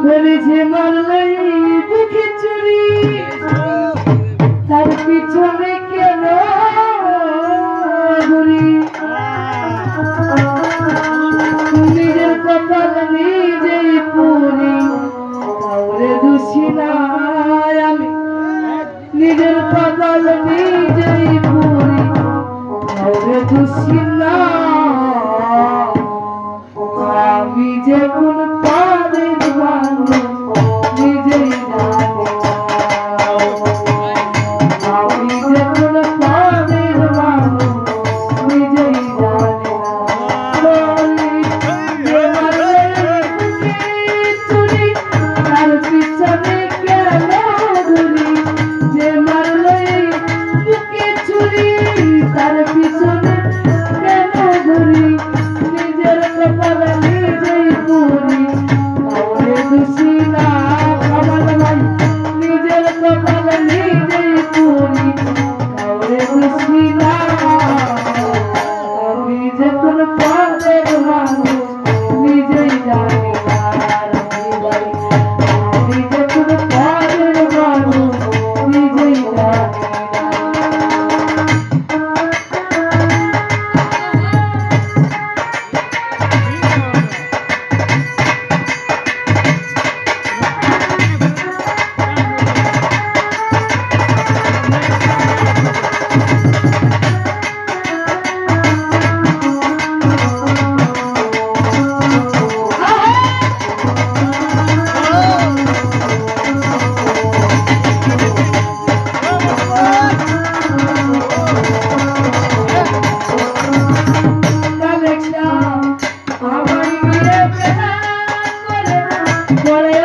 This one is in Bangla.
বলেছে মারলাই বুকে চুরি তার পিছনে কেন ঘুরি নিজের কপাল নিজেই পুরি কাউরে দোষী না আমি নিজের কপাল নিজেই পুরি কাউরে দোষী না আমি যে কোন পারের মানুষ নিজেই জানি আমি যে কোন পারের মানুষ নিজেই জানি চুরি তার পিছনে কেন ঘুরি যে মারলে বুকে চুরি তার পিছনে কেন ঘুরি নিজের কপাল নিজেই পুরি কাউরে দোষী না কামাল ভাই নিজের কপাল নিজেই পুরি কাউরে দোষী না আমি যে কোন পথের মানুষ নিজেই জানি না ভাই আমি যে কোন পথের মানুষ নিজেই জানি Por